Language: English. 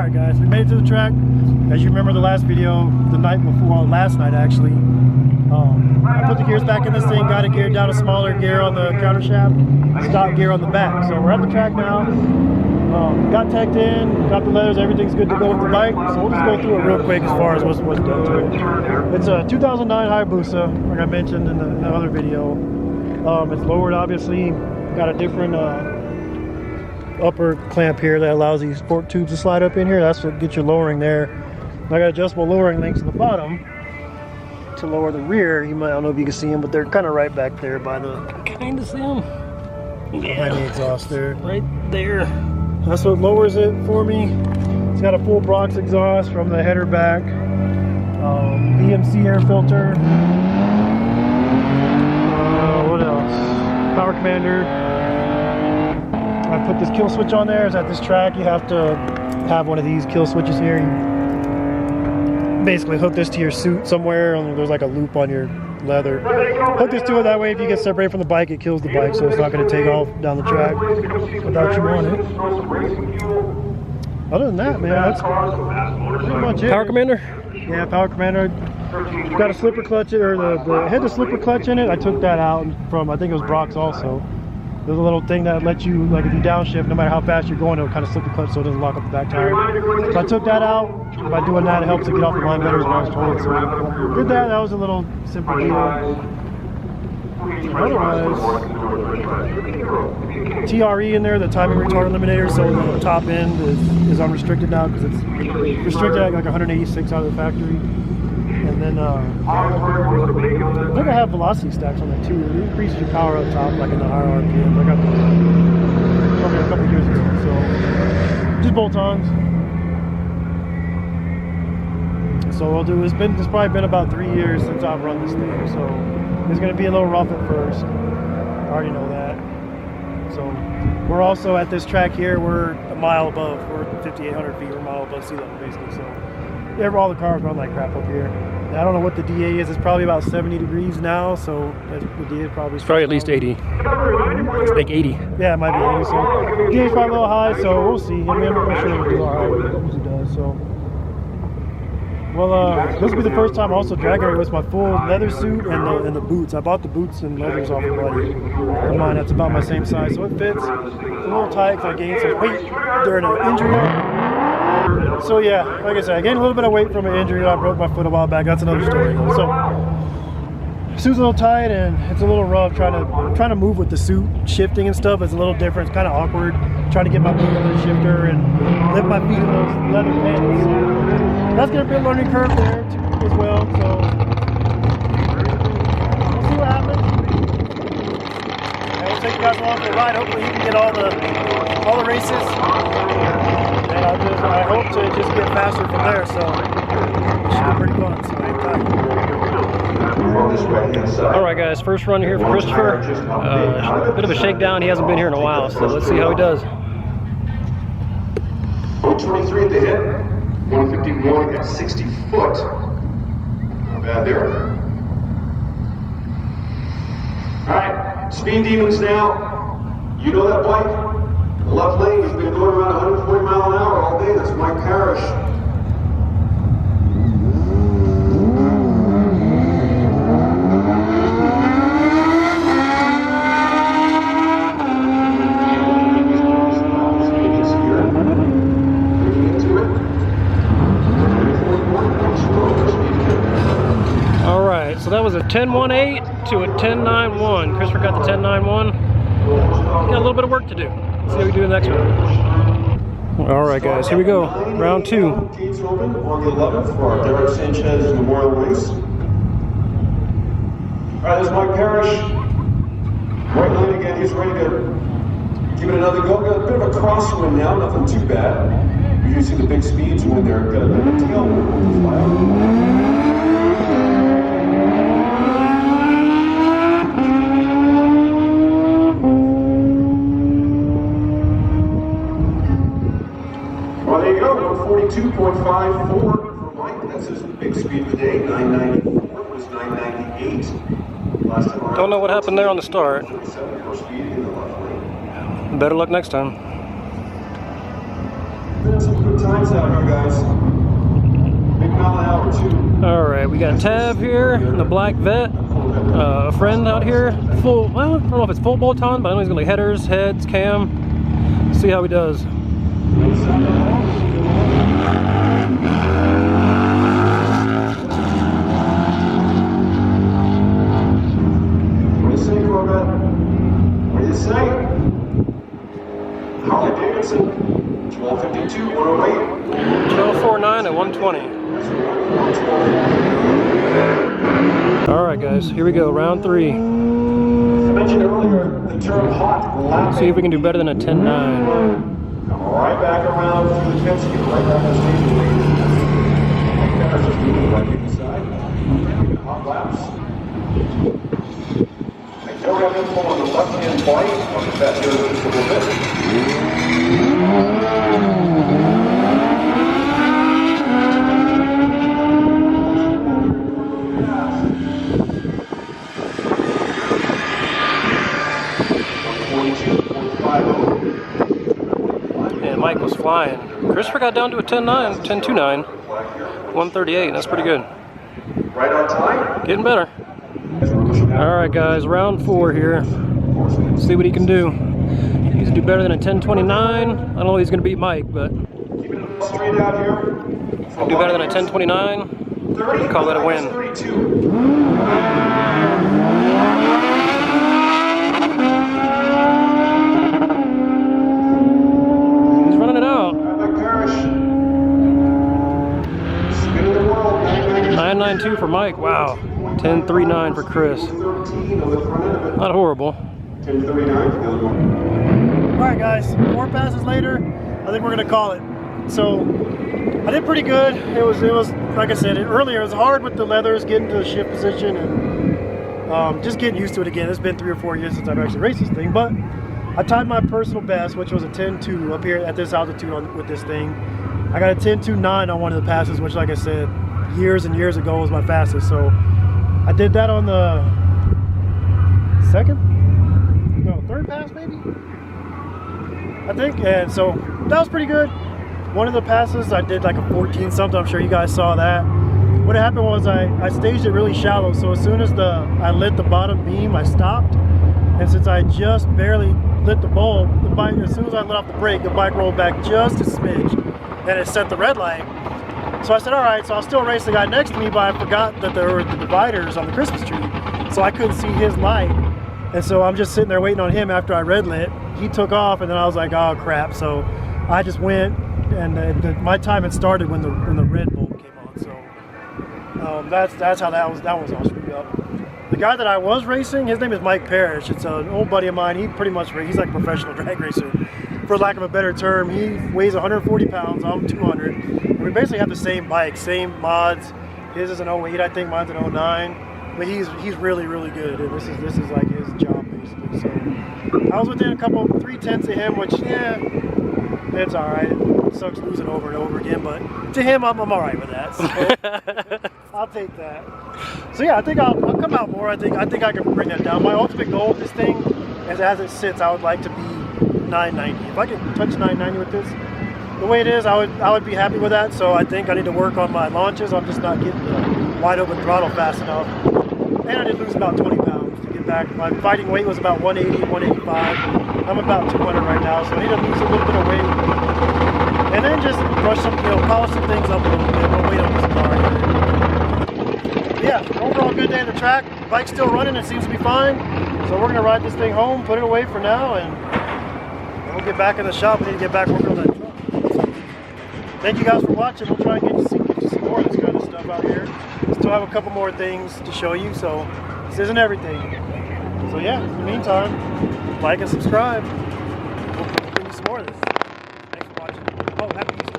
Alright guys, we made it to the track. As you remember the last video, the night before, last night actually, I put the gears back in this thing, got it geared down a smaller gear on the counter shaft, stock gear on the back. So we're at the track now. Got teched in, got the leathers, everything's good to go with the bike. So we'll just go through it real quick as far as what's done to it. It's a 2009 Hayabusa, like I mentioned in the other video. It's lowered obviously, got a different upper clamp here that allows these fork tubes to slide up in here. That's what gets your lowering there. I got adjustable lowering links at the bottom to lower the rear. I don't know if you can see them, but they're kind of right back there by the, kind of see them? Yeah, the exhaust there. Right there. That's what lowers it for me. It's got a full Brox exhaust from the header back. BMC air filter. What else? Power commander. I put this kill switch on there. Is at this track you have to have one of these kill switches here. You basically hook this to your suit somewhere, and there's like a loop on your leather. Hook this to it, that way if you get separated from the bike, it kills the bike, so it's not going to take off down the track without you on it. Other than that, man, that's pretty much it. Power commander? Yeah, power commander. Got a slipper clutch, or it had the slipper clutch in it. I took that out from, I think it was Brox also. There's a little thing that lets you, like if you downshift, no matter how fast you're going, it'll kind of slip the clutch so it doesn't lock up the back tire. So I took that out. By doing that, it helps to get off the line better as well as told. So did that. That was a little simple deal. Otherwise, TRE in there, the timing retard eliminator, so the top end is unrestricted now because it's restricted at like 186 out of the factory. And then I think I have velocity stacks on that too. It increases your power up top, like in the higher RPM. I got those probably a couple years ago. So just bolt-ons. So we'll do. It's probably been about 3 years since I've run this thing. So it's going to be a little rough at first. I already know that. So we're also at this track here. We're a mile above. We're 5,800 feet. We're a mile above sea level basically. So yeah, all the cars run like crap up here. I don't know what the DA is. It's probably about 70 degrees now, so the DA is probably... It's probably at least 80. It's like 80. Yeah, it might be 80. So DA is probably a little high, so we'll see. I mean, I'm sure it'll do all right. It usually does, so... Well, this will be the first time I also drag area with my full leather suit and the boots. I bought the boots and leathers off of buddy of mine. That's about my same size, so it fits. It's a little tight because I gained some weight during an injury. So yeah, like I said, I gained a little bit of weight from an injury. I broke my foot a while back. That's another story though. So suit's a little tight and it's a little rough trying to move with the suit. Shifting and stuff is a little different. It's kind of awkward trying to get my foot on the shifter and lift my feet in those leather pants. That's gonna be a learning curve there too as well. So we'll see what happens. And we'll take you guys along for a ride. Hopefully you can get all the races. And I hope to just get faster from there, so it should be pretty fun. So Alright guys, first run here for Christopher. Bit of a shakedown, he hasn't been here in a while, so let's see how he does. 123 at the hit, 151 at 60 foot. Not bad there. Alright, speed demons now. You know that bike? The left lane has been going around 140 miles an hour all day. That's Mike Parish. All right, so that was a 10.18 to a 10.91. Christopher got the 10.91. Got a little bit of work to do. Let's see how we do the next one. All right, guys, here we go. Round two. Gates open on the 11th for our Derek Sanchez Memorial Race. All right, there's Mike Parish. Right lane again. He's ready to give it another go. Got a bit of a crosswind now. Nothing too bad. You usually see the big speeds when they're got a bit of a tailwind. Well, there you go, 142.54 for Mike. That's his big speed of the day. 994 was 998. Last time around. Don't know what happened there on the start. Speed in the left lane. Better luck next time. Some good good times out here, guys. Big mile an hour, too. Alright, we got Tav here in the black vet. A friend out here. Full, well, I don't know if it's full bolt on, but I know he's gonna like headers, heads, cam. See how he does. What do you say, Corvette? What do you say? Harley Davidson, 1252, 108. 1249 at 120. Alright guys, here we go, round 3. I mentioned earlier the term hot lapping. See if we can do better than a 10-9. Come right back around through the fence, get right back on stage. Mike Parish just moving right inside. Making hot laps. I don't have info on the left-hand bike. I'll get back here in just a little bit. And Mike was flying. Christopher got down to a 10-9, 10-2-9, 138. That's pretty good. Right on time. Getting better. Alright guys, round 4 here. Let's see what he can do. He needs to do better than a 10-29. I don't know if he's going to beat Mike, but Straight out here. do better than a 10-29. Call that a win. 32. He's running it out. Mike Parish. Spinning the world. 992 for Mike. Wow. 10-3-9 for Chris. 13 on the front end of it. Not horrible. 10:39 for the other one. Alright guys, 4 passes later, I think we're gonna call it. So I did pretty good. It was like I said earlier, it was hard with the leathers, getting to the shift position and just getting used to it again. It's been 3 or 4 years since I've actually raced this thing, but I tied my personal best, which was a 10-2 up here at this altitude with this thing. I got a 10-2-9 on one of the passes, which like I said, years and years ago was my fastest. So I did that on the third pass maybe, I think, and so that was pretty good. One of the passes I did like a 14 something. I'm sure you guys saw that. What happened was I staged it really shallow, so as soon as I lit the bottom beam, I stopped, and since I just barely lit the bulb, the bike, as soon as I let off the brake, the bike rolled back just a smidge and it set the red light. So I said, all right, so I'll still race the guy next to me, but I forgot that there were the dividers on the Christmas tree, so I couldn't see his light. And so I'm just sitting there waiting on him after I red lit. He took off, and then I was like, oh crap. So I just went, and my time had started when the red bulb came on. So that's how that was all screwed up. The guy that I was racing, his name is Mike Parish. It's an old buddy of mine. He's like a professional drag racer, for lack of a better term. He weighs 140 pounds, I'm 200. And we basically have the same bike, same mods. His is an 08, I think, mine's an 09. But he's really, really good, and this is like his job basically. So I was within 3/10 of him, which yeah, it's all right. It sucks losing over and over again, but to him, I'm all right with that. So I'll take that. So yeah, I think I'll come out more. I think I can bring that down. My ultimate goal with this thing, as it sits, I would like to be 990. If I can touch 990 with this, the way it is, I would be happy with that. So I think I need to work on my launches. I'm just not getting the wide open throttle fast enough. And I did lose about 20 pounds to get back. My fighting weight was about 180, 185. I'm about 200 right now, so I need to lose a little bit of weight. And then just brush some, polish some things up a little bit. No weight on this car. Yeah, overall good day on the track. Bike's still running, it seems to be fine. So we're gonna ride this thing home, put it away for now, and we'll get back in the shop. We need to get back working on that truck. So, thank you guys for watching. We'll try and get you some more of this kind of stuff out here. Still have a couple more things to show you, so this isn't everything. So yeah, in the meantime, like and subscribe. We'll do some more of this. Thanks for watching. Oh, happy Easter.